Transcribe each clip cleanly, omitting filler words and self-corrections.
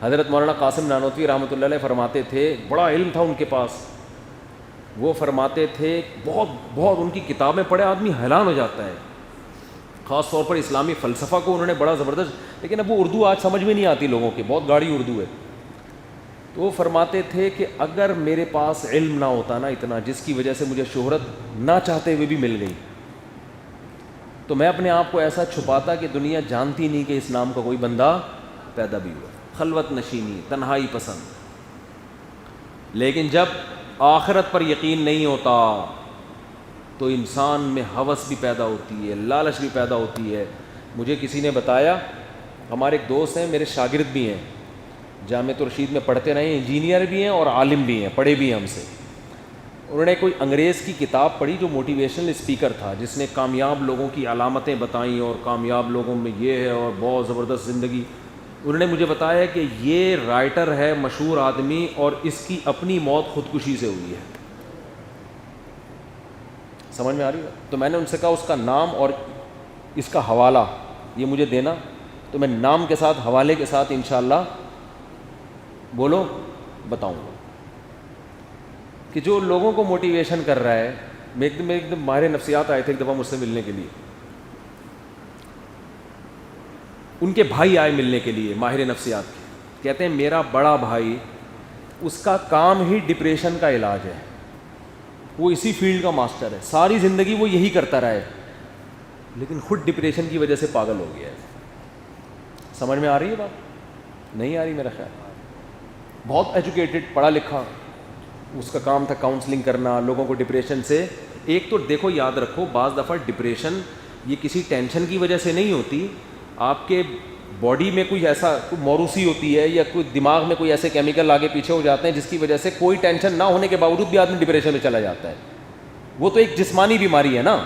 حضرت مولانا قاسم نانوتوی رحمۃ اللہ علیہ فرماتے تھے, بڑا علم تھا ان کے پاس, وہ فرماتے تھے بہت بہت ان کی کتابیں پڑھے آدمی حیران ہو جاتا ہے, خاص طور پر اسلامی فلسفہ کو انہوں نے بڑا زبردست, لیکن اب وہ اردو آج سمجھ میں نہیں آتی لوگوں کی, بہت گاڑی اردو ہے. تو وہ فرماتے تھے کہ اگر میرے پاس علم نہ ہوتا نا اتنا, جس کی وجہ سے مجھے شہرت نہ چاہتے ہوئے بھی مل گئی, تو میں اپنے آپ کو ایسا چھپاتا کہ دنیا جانتی نہیں کہ اسلام کا کوئی بندہ پیدا بھی ہوا. خلوت نشینی, تنہائی پسند. لیکن جب آخرت پر یقین نہیں ہوتا تو انسان میں ہوس بھی پیدا ہوتی ہے, لالچ بھی پیدا ہوتی ہے. مجھے کسی نے بتایا, ہمارے ایک دوست ہیں, میرے شاگرد بھی ہیں, جامعۃ الرشید میں پڑھتے رہے ہیں, انجینئر بھی ہیں اور عالم بھی ہیں, پڑھے بھی ہیں ہم سے. انہوں نے کوئی انگریز کی کتاب پڑھی جو موٹیویشنل اسپیکر تھا, جس نے کامیاب لوگوں کی علامتیں بتائیں اور کامیاب لوگوں میں یہ ہے اور بہت زبردست زندگی. انہوں نے مجھے بتایا کہ یہ رائٹر ہے مشہور آدمی اور اس کی اپنی موت خودکشی سے ہوئی ہے. سمجھ میں آ رہی ہے؟ تو میں نے ان سے کہا اس کا نام اور اس کا حوالہ یہ مجھے دینا, تو میں نام کے ساتھ حوالے کے ساتھ انشاءاللہ بولو بتاؤں گا کہ جو لوگوں کو موٹیویشن کر رہا ہے. ایک دم ماہر نفسیات آئے تھے ایک دفعہ مجھ سے ملنے کے لیے, ان کے بھائی آئے ملنے کے لیے ماہر نفسیات کے, کہتے ہیں میرا بڑا بھائی, اس کا کام ہی ڈپریشن کا علاج ہے, وہ اسی فیلڈ کا ماسٹر ہے, ساری زندگی وہ یہی کرتا رہا ہے, لیکن خود ڈپریشن کی وجہ سے پاگل ہو گیا ہے. سمجھ میں آ رہی ہے بات؟ نہیں آ رہی میرا خیال. بہت ایجوکیٹڈ, پڑھا لکھا, اس کا کام تھا کاؤنسلنگ کرنا لوگوں کو ڈپریشن سے. ایک تو دیکھو یاد رکھو, بعض دفعہ ڈپریشن یہ کسی ٹینشن کی وجہ سے نہیں ہوتی, آپ کے باڈی میں کوئی ایسا کوئی موروثی ہوتی ہے یا کوئی دماغ میں کوئی ایسے کیمیکل آگے پیچھے ہو جاتے ہیں جس کی وجہ سے کوئی ٹینشن نہ ہونے کے باوجود بھی آدمی ڈپریشن میں چلا جاتا ہے. وہ تو ایک جسمانی بیماری ہے نا,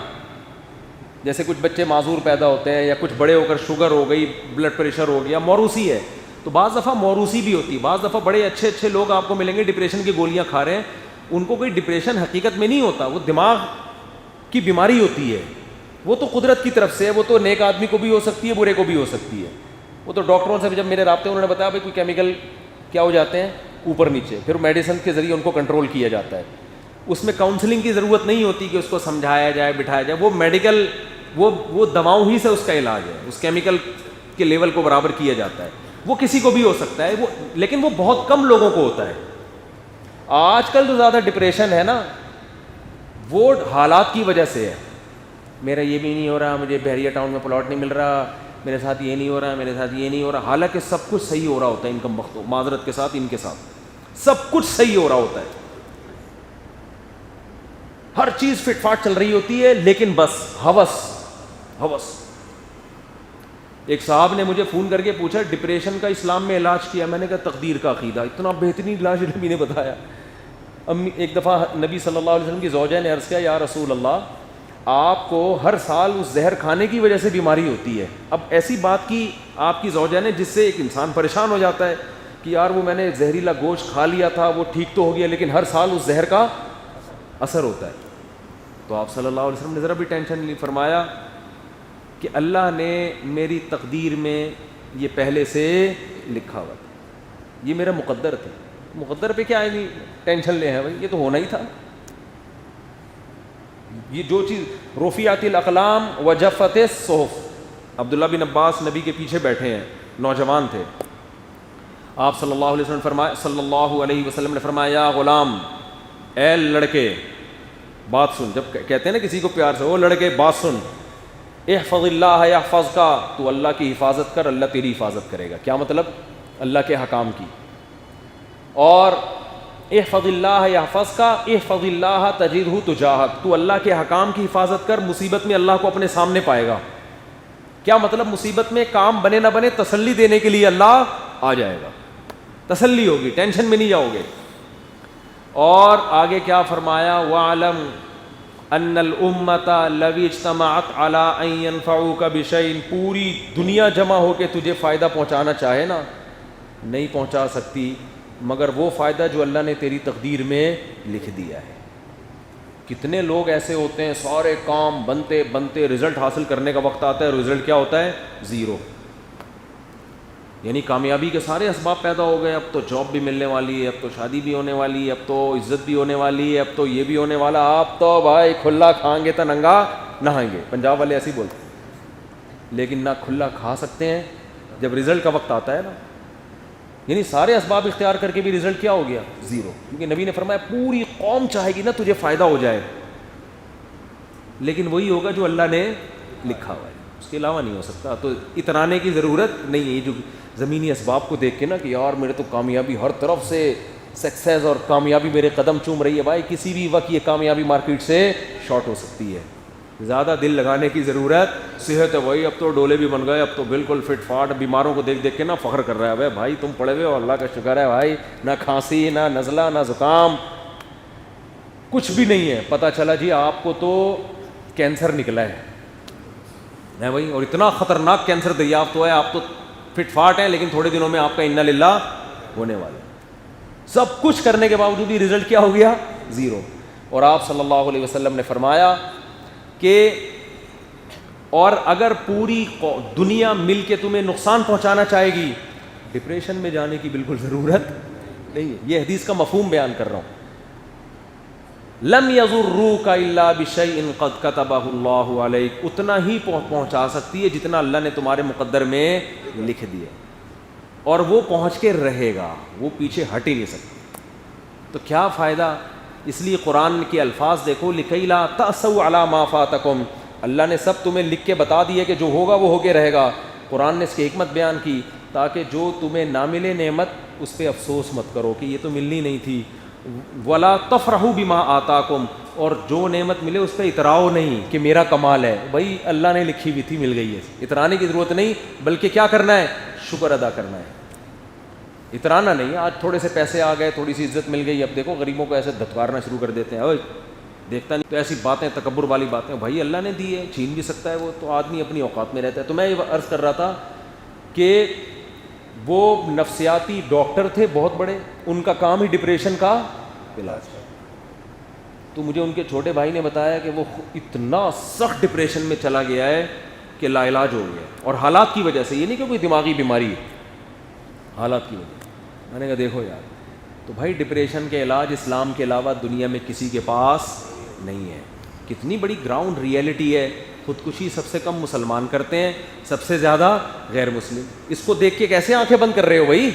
جیسے کچھ بچے معذور پیدا ہوتے ہیں یا کچھ بڑے ہو کر شوگر ہو گئی, بلڈ پریشر ہو گیا, موروثی ہے. تو بعض دفعہ موروثی بھی ہوتی ہے, بعض دفعہ بڑے اچھے اچھے لوگ آپ کو ملیں گے ڈپریشن کی گولیاں کھا رہے ہیں, ان کو کوئی ڈپریشن حقیقت میں نہیں ہوتا, وہ دماغ کی بیماری ہوتی ہے. وہ تو قدرت کی طرف سے ہے, وہ تو نیک آدمی کو بھی ہو سکتی ہے, برے کو بھی ہو سکتی ہے. وہ تو ڈاکٹروں سے جب میرے رابطے انہوں نے بتایا بھائی کوئی کیمیکل کیا ہو جاتے ہیں اوپر نیچے, پھر میڈیسن کے ذریعے ان کو کنٹرول کیا جاتا ہے. اس میں کاؤنسلنگ کی ضرورت نہیں ہوتی کہ اس کو سمجھایا جائے بٹھایا جائے, وہ میڈیکل وہ دواؤں ہی سے اس کا علاج ہے, اس کیمیکل کے لیول کو برابر کیا جاتا ہے. وہ کسی کو بھی ہو سکتا ہے, لیکن وہ بہت کم لوگوں کو ہوتا ہے. آج کل تو زیادہ ڈپریشن ہے نا, وہ حالات کی وجہ سے ہے. میرا یہ بھی نہیں ہو رہا, مجھے بحریہ ٹاؤن میں پلاٹ نہیں مل رہا, میرے ساتھ یہ نہیں ہو رہا, میرے ساتھ یہ نہیں ہو رہا. حالانکہ سب کچھ صحیح ہو رہا ہوتا ہے, ان کم بختوں, معذرت کے ساتھ ان کے ساتھ سب کچھ صحیح ہو رہا ہوتا ہے, ہر چیز فٹ فاٹ چل رہی ہوتی ہے, لیکن بس ہوس. ایک صاحب نے مجھے فون کر کے پوچھا ڈپریشن کا اسلام میں علاج کیا. میں نے کہا تقدیر کا عقیدہ, اتنا بہترین علاج نبی نے بتایا. ایک دفعہ نبی صلی اللہ علیہ وسلم کی زوجہ نے عرض کیا یا رسول اللہ, آپ کو ہر سال اس زہر کھانے کی وجہ سے بیماری ہوتی ہے. اب ایسی بات کی آپ کی زوجہ نے جس سے ایک انسان پریشان ہو جاتا ہے کہ یار وہ میں نے زہریلا گوشت کھا لیا تھا, وہ ٹھیک تو ہو گیا, لیکن ہر سال اس زہر کا اثر ہوتا ہے. تو آپ صلی اللہ علیہ وسلم نے ذرا بھی ٹینشن نہیں, فرمایا کہ اللہ نے میری تقدیر میں یہ پہلے سے لکھا ہوا تھا, یہ میرا مقدر تھا. مقدر پہ کیا ہے ٹینشن لے ہیں بھائی, یہ تو ہونا ہی تھا. یہ جو چیز رفعت الاقلام وجفت الصحف, عبداللہ بن عباس نبی کے پیچھے بیٹھے ہیں, نوجوان تھے. آپ صلی اللہ علیہ وسلم نے فرمایا یا غلام, اے لڑکے بات سن. جب کہتے ہیں نا کسی کو پیار سے, وہ لڑکے بات سن, احفظ اللہ یحفظ کا, تو اللہ کی حفاظت کر, اللہ تیری حفاظت کرے گا. کیا مطلب؟ اللہ کے حکام کی. اور احفظ اللہ یحفظ کا, احفظ اللہ تجدہ تجاہک, تو اللہ کے حکام کی حفاظت کر, مصیبت میں اللہ کو اپنے سامنے پائے گا. کیا مطلب؟ مصیبت میں کام بنے نہ بنے تسلی دینے کے لیے اللہ آ جائے گا, تسلی ہوگی, ٹینشن میں نہیں جاؤ گے. اور آگے کیا فرمایا, وَاعْلَمْ ان الامت لو اجتمعت علی ان ينفعوک بشیء, پوری دنیا جمع ہو کے تجھے فائدہ پہنچانا چاہے نا, نہیں پہنچا سکتی مگر وہ فائدہ جو اللہ نے تیری تقدیر میں لکھ دیا ہے. کتنے لوگ ایسے ہوتے ہیں سارے کام بنتے بنتے رزلٹ حاصل کرنے کا وقت آتا ہے, رزلٹ کیا ہوتا ہے؟ زیرو. یعنی کامیابی کے سارے اسباب پیدا ہو گئے. اب تو جاب بھی ملنے والی ہے, اب تو شادی بھی ہونے والی ہے, اب تو عزت بھی ہونے والی ہے, اب تو یہ بھی ہونے والا. آپ تو بھائی کھلا کھائیں گے تو ننگا نہائیں گے, پنجاب والے ایسے ہی بولتے ہیں. لیکن نہ کھلا کھا سکتے ہیں جب رزلٹ کا وقت آتا ہے نا. یعنی سارے اسباب اختیار کر کے بھی رزلٹ کیا ہو گیا؟ زیرو. کیونکہ نبی نے فرمایا پوری قوم چاہے گی نا تجھے فائدہ ہو جائے, لیکن وہی ہوگا جو اللہ نے لکھا ہوا ہے, اس کے علاوہ نہیں ہو سکتا. تو اترانے کی ضرورت نہیں ہے. یہ جو زمینی اسباب کو دیکھ کے نا کہ یار میرے تو کامیابی ہر طرف سے سکسیز اور کامیابی میرے قدم چوم رہی ہے, بھائی کسی بھی وقت یہ کامیابی مارکیٹ سے شارٹ ہو سکتی ہے. زیادہ دل لگانے کی ضرورت. صحت ہے بھائی, اب تو ڈولے بھی بن گئے, اب تو بالکل فٹ فاٹ. بیماروں کو دیکھ دیکھ کے نا فخر کر رہا ہے, بھائی تم پڑے ہوئے ہو, اللہ کا شکر ہے بھائی, نہ کھانسی نہ نزلہ نہ زکام, کچھ بھی نہیں ہے. پتہ چلا جی آپ کو تو کینسر نکلا ہے بھائی, اور اتنا خطرناک کینسر دریافت ہوا ہے. آپ تو فٹ فاٹ ہیں, لیکن تھوڑے دنوں میں آپ کا انا للہ ہونے والا ہے. سب کچھ کرنے کے باوجود بھی رزلٹ کیا ہو گیا؟ زیرو. اور آپ صلی اللہ علیہ وسلم نے فرمایا کہ اور اگر پوری دنیا مل کے تمہیں نقصان پہنچانا چاہے گی, ڈپریشن میں جانے کی بالکل ضرورت نہیں ہے. یہ حدیث کا مفہوم بیان کر رہا ہوں. لم یضروک الا بشیء قد کتبہ اللہ علیک, اتنا ہی پہنچا سکتی ہے جتنا اللہ نے تمہارے مقدر میں لکھ دیا, اور وہ پہنچ کے رہے گا, وہ پیچھے ہٹ ہی نہیں سکتا. تو کیا فائدہ؟ اس لیے قرآن کے الفاظ دیکھو, لکی لا تأسوا علی ما فاتکم, اللہ نے سب تمہیں لکھ کے بتا دیا کہ جو ہوگا وہ ہو کے رہے گا. قرآن نے اس کی حکمت بیان کی تاکہ جو تمہیں نہ ملے نعمت اس پہ افسوس مت کرو کہ یہ تو ملنی نہیں تھی. ولا تفرحوا بما آتاکم, اور جو نعمت ملے اس پہ اتراؤ نہیں کہ میرا کمال ہے, بھائی اللہ نے لکھی ہوئی تھی مل گئی ہے. اترانے کی ضرورت نہیں, بلکہ کیا کرنا ہے؟ شکر ادا کرنا ہے. اترانا نہیں. آج تھوڑے سے پیسے آ گئے, تھوڑی سی عزت مل گئی, اب دیکھو غریبوں کو ایسے دھتکارنا شروع کر دیتے ہیں, اوے دیکھتا نہیں. تو ایسی باتیں, تکبر والی باتیں, بھائی اللہ نے دی ہے, چھین بھی سکتا ہے وہ, تو آدمی اپنی اوقات میں رہتا ہے. تو میں یہ عرض کر رہا تھا کہ وہ نفسیاتی ڈاکٹر تھے بہت بڑے, ان کا کام ہی ڈپریشن کا علاج. تو مجھے ان کے چھوٹے بھائی نے بتایا کہ وہ اتنا سخت ڈپریشن میں چلا گیا ہے کہ لا علاج ہو گیا, اور حالات کی وجہ سے. یہ نہیں کہ کوئی دماغی بیماری ہے, حالات کی وجہ. میں نے کہا دیکھو یار, تو بھائی ڈپریشن کے علاج اسلام کے علاوہ دنیا میں کسی کے پاس نہیں ہے. کتنی بڑی گراؤنڈ ریئلٹی ہے. خودکشی سب سے کم مسلمان کرتے ہیں, سب سے زیادہ غیر مسلم. اس کو دیکھ کے کیسے آنکھیں بند کر رہے ہو بھائی؟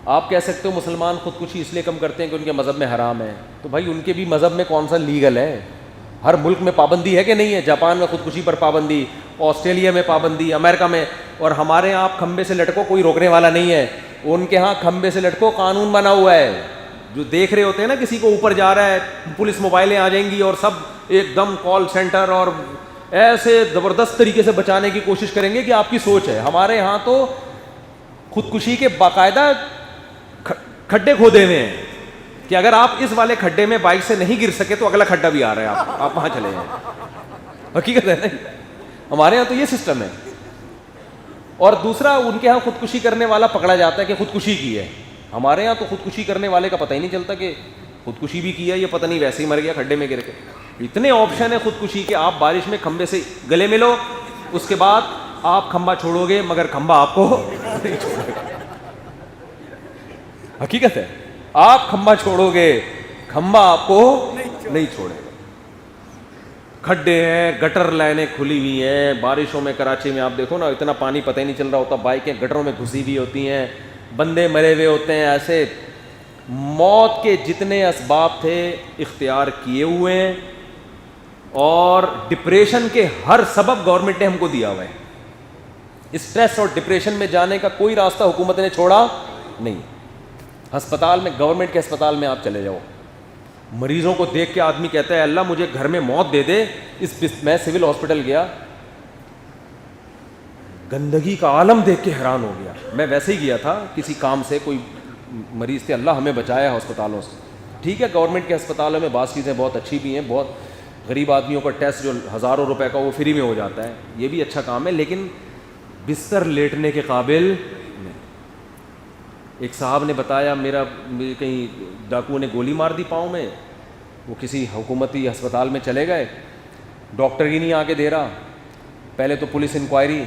آپ کہہ سکتے ہو مسلمان خودکشی اس لیے کم کرتے ہیں کہ ان کے مذہب میں حرام ہے. تو بھائی ان کے بھی مذہب میں کون سا لیگل ہے؟ ہر ملک میں پابندی ہے کہ نہیں ہے؟ جاپان میں خودکشی پر پابندی, آسٹریلیا میں پابندی, امریکہ میں. اور ہمارے یہاں آپ کھمبے سے لٹکو, کوئی روکنے والا نہیں ہے. ان کے ہاں کھمبے سے لٹکو قانون بنا ہوا ہے. جو دیکھ رہے ہوتے ہیں نا کسی کو اوپر جا رہا ہے, پولیس موبائلیں آ جائیں گی اور سب ایک دم کال سینٹر اور ایسے زبردست طریقے سے بچانے کی کوشش کریں گے کہ آپ کی سوچ ہے. ہمارے ہاں تو خودکشی کے باقاعدہ کھڈے کھودے ہوئے ہیں کہ اگر آپ اس والے کھڈے میں بائک سے نہیں گر سکے تو اگلا کھڈا بھی آ رہا ہے, آپ وہاں چلے جائیں. حقیقت ہے نہیں, ہمارے یہاں تو یہ سسٹم ہے. اور دوسرا, ان کے ہاں خودکشی کرنے والا پکڑا جاتا ہے کہ خودکشی کی ہے. ہمارے یہاں تو خودکشی کرنے والے کا پتہ ہی نہیں چلتا کہ خودکشی بھی کی ہے, یہ پتہ نہیں ویسے ہی مر گیا کھڈے میں گر کے. اتنے آپشن ہیں خودکشی کے. آپ بارش میں کھمبے سے گلے ملو, اس کے بعد آپ کھمبا چھوڑو گے مگر کھمبا آپ کو نہیں چھوڑے گا. حقیقت ہے, آپ کھمبا چھوڑو گے, کھمبا آپ کو نہیں چھوڑے گا. کھڈے ہیں, گٹر لائنیں کھلی ہوئی ہیں. بارشوں میں کراچی میں آپ دیکھو نا, اتنا پانی پتہ ہی نہیں چل رہا ہوتا, بائکیں گٹروں میں گھسی ہوئی ہوتی ہیں, بندے مرے ہوئے ہوتے ہیں. ایسے موت کے جتنے اسباب تھے اختیار کیے ہوئے ہیں, اور ڈپریشن کے ہر سبب گورنمنٹ نے ہم کو دیا ہوا ہے. اسٹریس اور ڈپریشن میں جانے کا کوئی راستہ حکومت نے چھوڑا نہیں. ہسپتال میں, گورنمنٹ کے ہسپتال میں آپ چلے جاؤ, مریضوں کو دیکھ کے آدمی کہتا ہے اللہ مجھے گھر میں موت دے دے. میں سول ہاسپٹل گیا, گندگی کا عالم دیکھ کے حیران ہو گیا. میں ویسے ہی گیا تھا کسی کام سے, کوئی مریض تھے, اللہ ہمیں بچایا ہسپتالوں سے. ٹھیک ہے, گورنمنٹ کے ہسپتالوں میں بعض چیزیں بہت اچھی بھی ہیں, بہت غریب آدمیوں کا ٹیسٹ جو ہزاروں روپے کا وہ فری میں ہو جاتا ہے, یہ بھی اچھا کام ہے, لیکن بستر لیٹنے کے قابل نہیں. ایک صاحب نے بتایا, میرا کہیں ڈاکوؤں نے گولی مار دی پاؤں میں, وہ کسی حکومتی ہسپتال میں چلے گئے, ڈاکٹر ہی نہیں آ کے دے رہا. پہلے تو پولیس انکوائری,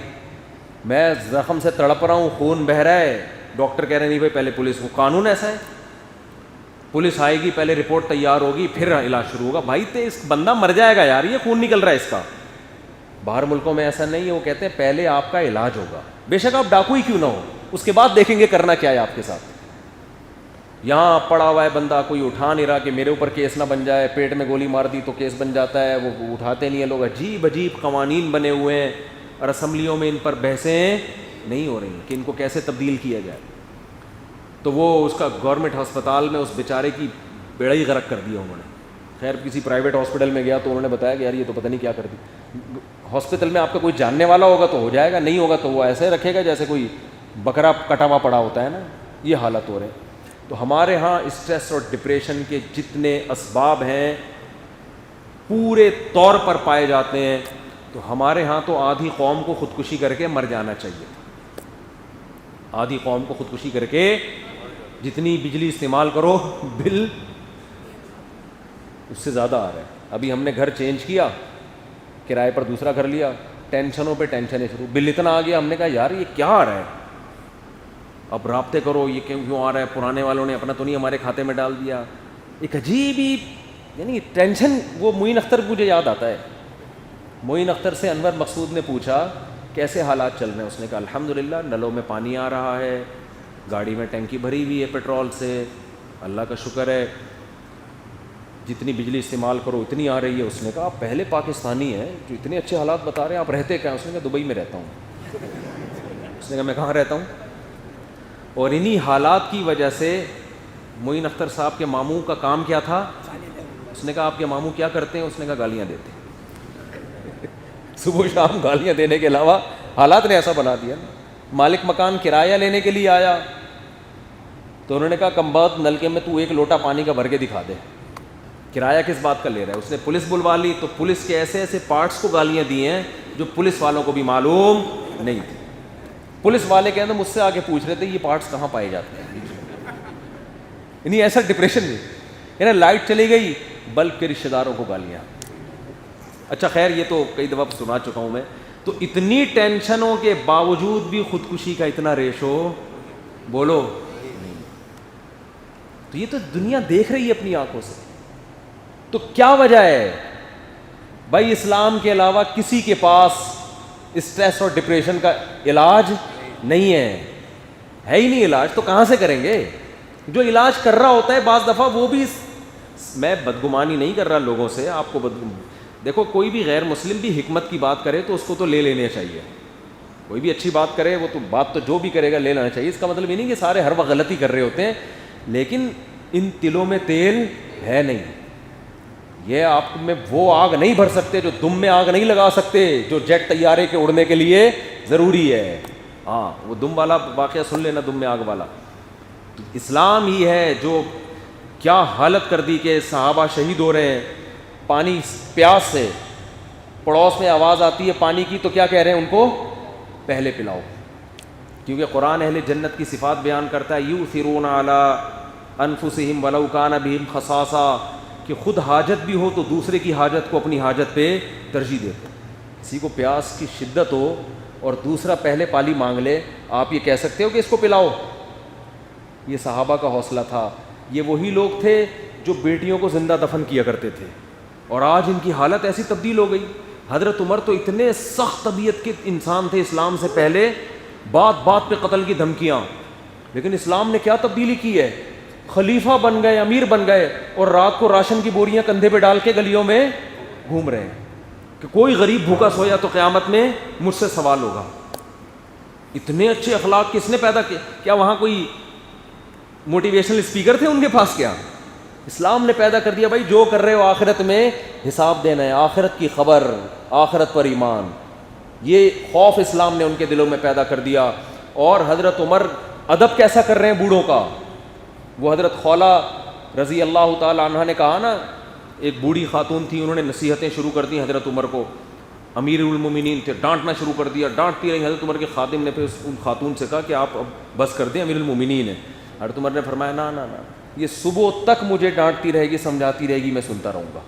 میں زخم سے تڑپ رہا ہوں, خون بہہ رہا ہے, ڈاکٹر کہہ رہے نہیں بھائی پہلے پولیس کو, قانون ایسا ہے, پولیس آئے گی, پہلے رپورٹ تیار ہوگی, پھر علاج شروع ہوگا. بھائی تو اس بندہ مر جائے گا یار, یہ خون نکل رہا ہے اس کا. باہر ملکوں میں ایسا نہیں ہے, وہ کہتے ہیں پہلے آپ کا علاج ہوگا, بے شک آپ ڈاکو ہی کیوں نہ ہو, اس کے بعد دیکھیں گے کرنا کیا ہے آپ کے ساتھ. یہاں پڑا ہوا ہے بندہ, کوئی اٹھا نہیں رہا کہ میرے اوپر کیس نہ بن جائے, پیٹ میں گولی مار دی تو کیس بن جاتا ہے, وہ اٹھاتے نہیں ہیں لوگ. عجیب عجیب قوانین بنے ہوئے ہیں اور اسمبلیوں میں ان پر بحثیں نہیں ہو رہی ہیں کہ ان کو کیسے تبدیل کیا جائے. تو وہ اس کا گورنمنٹ ہسپتال میں اس بیچارے کی بیڑا ہی غرق کر دیا انہوں نے. خیر کسی پرائیویٹ ہاسپٹل میں گیا تو انہوں نے بتایا کہ یار یہ تو پتہ نہیں کیا کر دی. ہاسپٹل میں آپ کا کوئی جاننے والا ہوگا تو ہو جائے گا, نہیں ہوگا تو وہ ایسے رکھے گا جیسے کوئی بکرا کٹا ہوا پڑا ہوتا ہے نا, یہ حالت ہو رہے ہیں. تو ہمارے ہاں اسٹریس اور ڈپریشن کے جتنے اسباب ہیں پورے طور پر پائے جاتے ہیں. تو ہمارے ہاں تو آدھی قوم کو خودکشی کر کے مر جانا چاہیے, آدھی قوم کو خودکشی کر کے, جتنی بجلی استعمال کرو بل اس سے زیادہ آ رہا ہے. ابھی ہم نے گھر چینج کیا, کرائے پر دوسرا گھر لیا, ٹینشنوں پہ ٹینشنیں شروع, بل اتنا آ گیا, ہم نے کہا یار یہ کیا آ رہا ہے, اب رابطے کرو یہ کیوں آ رہا ہے, پرانے والوں نے اپنا تو نہیں ہمارے کھاتے میں ڈال دیا. ایک عجیب ہی یعنی ٹینشن. وہ معین اختر مجھے یاد آتا ہے, معین اختر سے انور مقصود نے پوچھا کیسے حالات چل رہے ہیں, اس نے کہا الحمدللہ نلوں میں پانی آ رہا ہے, گاڑی میں ٹینکی بھری ہوئی ہے پیٹرول سے, اللہ کا شکر ہے, جتنی بجلی استعمال کرو اتنی آ رہی ہے. اس نے کہا آپ پہلے پاکستانی ہیں جو اتنے اچھے حالات بتا رہے ہیں, آپ رہتے کیا ہیں؟ اس نے کہا دبئی میں رہتا ہوں. اس نے کہا میں کہاں رہتا ہوں. اور انہی حالات کی وجہ سے معین اختر صاحب کے ماموں کا کام کیا تھا. اس نے کہا آپ کے ماموں کیا کرتے ہیں؟ اس نے کہا گالیاں دیتے ہیں. صبح شام گالیاں دینے کے علاوہ حالات نے ایسا بنا دیا. مالک مکان کرایہ لینے کے لیے آیا تو انہوں نے کہا کم بخت نلکے میں تو ایک لوٹا پانی کا بھر کے دکھا دے, کرایہ کس بات کا لے رہا ہے. اس نے پولیس بلوا لی تو پولیس کے ایسے ایسے پارٹس کو گالیاں دی ہیں جو پولیس والوں کو بھی معلوم نہیں تھی. پولیس والے کہتے ہیں مجھ سے آگے پوچھ رہے تھے یہ پارٹس کہاں پائے جاتے ہیں. یعنی ایسا ڈپریشن نہیں, یعنی لائٹ چلی گئی بلب کے رشتہ داروں کو گالیاں. اچھا خیر یہ تو کئی دفعہ سنا چکا ہوں میں. تو اتنی ٹینشنوں کے باوجود بھی خودکشی کا اتنا ریشو بولو نہیں. تو یہ تو دنیا دیکھ رہی ہے اپنی آنکھوں سے. تو کیا وجہ ہے بھائی؟ اسلام کے علاوہ کسی کے پاس اسٹریس اور ڈپریشن کا علاج نہیں ہے ہی نہیں. علاج تو کہاں سے کریں گے؟ جو علاج کر رہا ہوتا ہے بعض دفعہ وہ بھی, میں بدگمانی نہیں کر رہا لوگوں سے, آپ کو دیکھو کوئی بھی غیر مسلم بھی حکمت کی بات کرے تو اس کو تو لے لینا چاہیے. کوئی بھی اچھی بات کرے وہ تو بات تو جو بھی کرے گا لے لینا چاہیے. اس کا مطلب یہ نہیں کہ سارے ہر وقت غلطی کر رہے ہوتے ہیں, لیکن ان تلوں میں تیل ہے نہیں. یہ آپ میں وہ آگ نہیں بھر سکتے, جو دم میں آگ نہیں لگا سکتے, جو جیٹ طیارے کے اڑنے کے لیے ضروری ہے. ہاں وہ دم والا واقعہ سن لینا, دم میں آگ والا. تو اسلام ہی ہے جو کیا حالت کر دی کہ صحابہ شہید ہو رہے ہیں پانی پیاس سے, پڑوس میں آواز آتی ہے پانی کی تو کیا کہہ رہے ہیں ان کو پہلے پلاؤ. کیونکہ قرآن اہل جنت کی صفات بیان کرتا ہے یؤثرون علی انفسہم ولو کان بہم خصاصہ, کہ خود حاجت بھی ہو تو دوسرے کی حاجت کو اپنی حاجت پہ ترجیح دیتے. کسی کو پیاس کی شدت ہو اور دوسرا پہلے پانی مانگ لے, آپ یہ کہہ سکتے ہو کہ اس کو پلاؤ؟ یہ صحابہ کا حوصلہ تھا. یہ وہی لوگ تھے جو بیٹیوں کو زندہ دفن کیا کرتے تھے, اور آج ان کی حالت ایسی تبدیل ہو گئی. حضرت عمر تو اتنے سخت طبیعت کے انسان تھے اسلام سے پہلے, بات بات پہ قتل کی دھمکیاں, لیکن اسلام نے کیا تبدیلی کی ہے, خلیفہ بن گئے, امیر بن گئے, اور رات کو راشن کی بوریاں کندھے پہ ڈال کے گلیوں میں گھوم رہے ہیں کہ کوئی غریب بھوکا سویا تو قیامت میں مجھ سے سوال ہوگا. اتنے اچھے اخلاق کس نے پیدا کیے؟ کیا وہاں کوئی موٹیویشنل اسپیکر تھے ان کے پاس؟ کیا اسلام نے پیدا کر دیا بھائی جو کر رہے ہو آخرت میں حساب دینا ہے, آخرت کی خبر, آخرت پر ایمان. یہ خوف اسلام نے ان کے دلوں میں پیدا کر دیا. اور حضرت عمر ادب کیسا کر رہے ہیں بوڑھوں کا. وہ حضرت خولہ رضی اللہ تعالی عنہ نے کہا نا, ایک بوڑھی خاتون تھی, انہوں نے نصیحتیں شروع کر دی حضرت عمر کو, امیر المومنین تھے, ڈانٹنا شروع کر دیا, ڈانٹتی رہی. حضرت عمر کے خادم نے پھر ان خاتون سے کہا کہ آپ اب بس کر دیں, امیر المومنین ہیں. حضرت عمر نے فرمایا نا نا نا, یہ صبح تک مجھے ڈانٹتی رہے گی, سمجھاتی رہے گی, میں سنتا رہوں گا.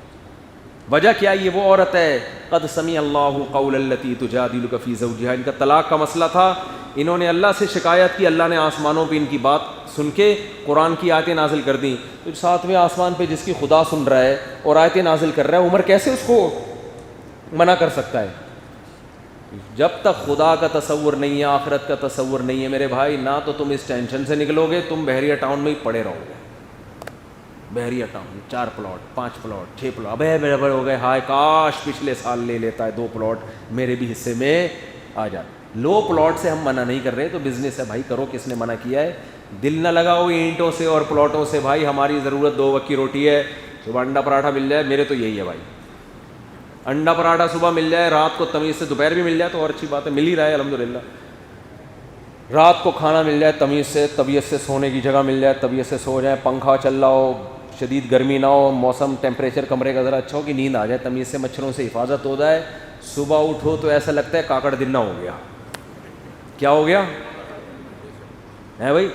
وجہ کیا؟ یہ وہ عورت ہے قد سمع اللہ قول التی تجادلک فی زوجہا، ان کا طلاق کا مسئلہ تھا، انہوں نے اللہ سے شکایت کی، اللہ نے آسمانوں پہ ان کی بات سن کے قرآن کی آیتیں نازل کر دیں. تو ساتویں آسمان پہ جس کی خدا سن رہا ہے اور آیتیں نازل کر رہا ہے، عمر کیسے اس کو منع کر سکتا ہے؟ جب تک خدا کا تصور نہیں ہے، آخرت کا تصور نہیں ہے میرے بھائی، نہ تو تم اس ٹینشن سے نکلو گے، تم بحریہ ٹاؤن میں ہی پڑے رہو گے. بحریہ ٹاؤن 4 پلاٹ 5 پلاٹ 6 پلاٹ، ابے میرے بڑے ہو گئے، ہائے کاش پچھلے سال لے لیتا ہے 2 پلاٹ میرے بھی حصے میں آ جاتا. لو پلاٹ سے ہم منع نہیں کر رہے، تو بزنس ہے بھائی، کرو، کس نے منع کیا ہے؟ دل نہ لگاؤ اینٹوں سے اور پلاٹوں سے بھائی. ہماری ضرورت 2 وقت کی روٹی ہے، صبح انڈا پراٹھا مل جائے، میرے تو یہی ہے بھائی، انڈا پراٹھا صبح مل جائے، رات کو تمیز سے دوپہر بھی مل جائے تو اور اچھی بات ہے، مل ہی رہا ہے الحمدللہ. رات کو کھانا مل جائے تمیز سے، طبیعت سے سونے کی جگہ مل جائے، طبیعت سے سو جائیں، پنکھا چل رہا ہو، شدید گرمی نہ ہو، موسم ٹیمپریچر کمرے کا ذرا اچھا ہو کہ نیند آ جائے تمیز سے، مچھروں سے حفاظت ہو جائے. صبح اٹھو تو ایسا لگتا ہے کاکڑ دنہ ہو گیا. کیا ہو گیا ہے بھائی؟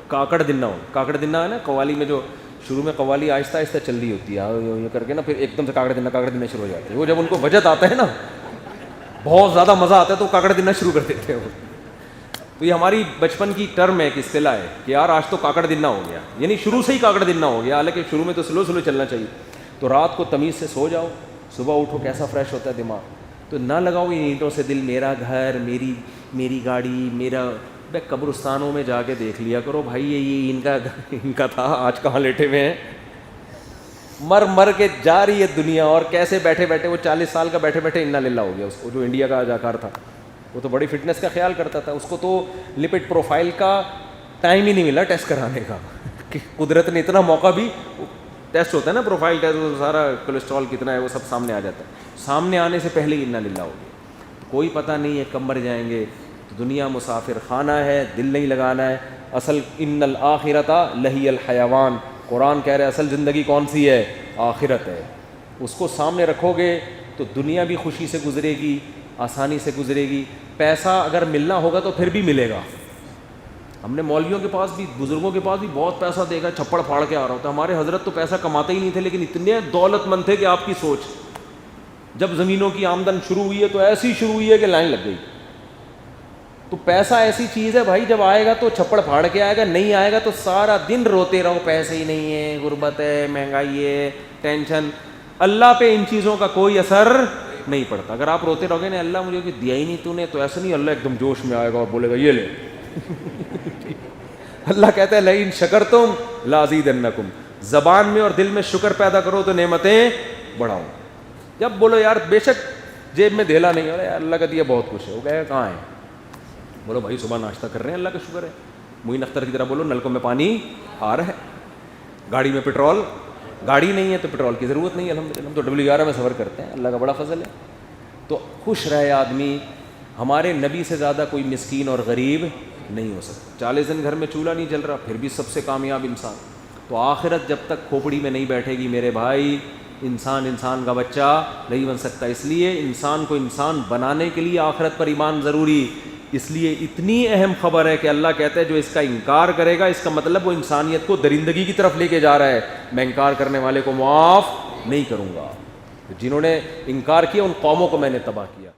کاکڑ دنہ ہو. کاکڑ دنہ ہے نا قوالی میں، جو شروع میں قوالی آہستہ آہستہ چل رہی ہوتی ہے یہ کر کے نا، پھر ایک دم سے کاکڑ دنہ شروع ہو جاتے ہیں. وہ جب ان کو وجد آتا ہے نا، بہت زیادہ مزہ آتا ہے تو کاکڑ دنہ شروع کر دیتے ہیں وہ. تو یہ ہماری بچپن کی ٹرم ہے، ایک اصطلاح ہے کہ یار آج تو کاکڑ دنہ ہو گیا، یعنی شروع سے ہی کاکڑ دنہ ہو گیا، حالانکہ شروع میں تو سلو چلنا چاہیے. تو رات کو تمیز سے سو جاؤ، صبح اٹھو کیسا فریش ہوتا ہے دماغ. تو نہ لگاؤ ان اینٹوں سے دل، میرا گھر، میری گاڑی، میرا. بے قبرستانوں میں جا کے دیکھ لیا کرو بھائی، یہ ان کا تھا، آج کہاں لیٹے ہوئے ہیں. مر کے جا رہی ہے دنیا، اور کیسے بیٹھے بیٹھے وہ 40 سال کا بیٹھے بیٹھے انا للہ ہو گیا. اس کو جو انڈیا کا اداکار تھا، وہ تو بڑی فٹنس کا خیال کرتا تھا، اس کو تو لپڈ پروفائل کا ٹائم ہی نہیں ملا ٹیسٹ کرانے کا. کہ قدرت نے اتنا موقع بھی، ٹیسٹ ہوتا ہے نا پروفائل ٹیسٹ، وہ سارا کولیسٹرول کتنا ہے وہ سب سامنے آ جاتا ہے. سامنے آنے سے پہلے ہی انا للہ ہو گیا. کوئی پتہ نہیں ہے کب مر جائیں گے. تو دنیا مسافر خانہ ہے، دل نہیں لگانا ہے. اصل ان الآخرۃ لہی الحیوان، قرآن کہہ رہے اصل زندگی کون سی ہے؟ آخرت ہے. اس کو سامنے رکھو گے تو دنیا بھی خوشی سے گزرے گی، آسانی سے گزرے گی. پیسہ اگر ملنا ہوگا تو پھر بھی ملے گا. ہم نے مولویوں کے پاس بھی، بزرگوں کے پاس بھی بہت پیسہ دے گا، چھپڑ پھاڑ کے آ رہا ہوتا. ہمارے حضرت تو پیسہ کماتے ہی نہیں تھے، لیکن اتنے دولت مند تھے کہ آپ کی سوچ. جب زمینوں کی آمدن شروع ہوئی ہے تو ایسی شروع ہوئی ہے کہ لائن لگ گئی. تو پیسہ ایسی چیز ہے بھائی، جب آئے گا تو چھپڑ پھاڑ کے آئے گا، نہیں آئے گا تو سارا دن روتے رہو، پیسے ہی نہیں ہے، غربت ہے، مہنگائی ہے، ٹینشن. اللہ پہ ان چیزوں کا کوئی اثر نہیں پڑتا. اگر آپ روتے رہو گے نا اللہ مجھے کچھ دیا ہی نہیں تو نے، تو ایسا نہیں اللہ ایک دم جوش میں آئے گا اور بولے گا یہ لے. اللہ کہتا ہے لئن شکرتم لازیدنکم، زبان میں اور دل میں شکر پیدا کرو تو نعمتیں بڑھاؤ. جب بولو یار بے شک جیب میں دھیلا نہیں ہو رہا ہے، اللہ کا دیا بہت کچھ ہے، وہ کہے کہاں ہے؟ بولو بھائی صبح ناشتہ کر رہے ہیں، اللہ کا شکر ہے. معین اختر کی طرح بولو نلکوں میں پانی آ رہا ہے، گاڑی میں پیٹرول، گاڑی نہیں ہے تو پیٹرول کی ضرورت نہیں ہے الحمدللہ. ہم تو WR میں سفر کرتے ہیں، اللہ کا بڑا فضل ہے. تو خوش رہے آدمی. ہمارے نبی سے زیادہ کوئی مسکین اور غریب نہیں ہو سکتا. 40 دن گھر میں چولہا نہیں جل رہا پھر بھی سب سے کامیاب انسان. تو آخرت جب تک کھوپڑی میں نہیں بیٹھے گی میرے بھائی، انسان کا بچہ نہیں بن سکتا. اس لیے انسان کو انسان بنانے کے لیے آخرت پر ایمان ضروری. اس لیے اتنی اہم خبر ہے کہ اللہ کہتا ہے جو اس کا انکار کرے گا، اس کا مطلب وہ انسانیت کو درندگی کی طرف لے کے جا رہا ہے. میں انکار کرنے والے کو معاف نہیں کروں گا. جنہوں نے انکار کیا ان قوموں کو میں نے تباہ کیا.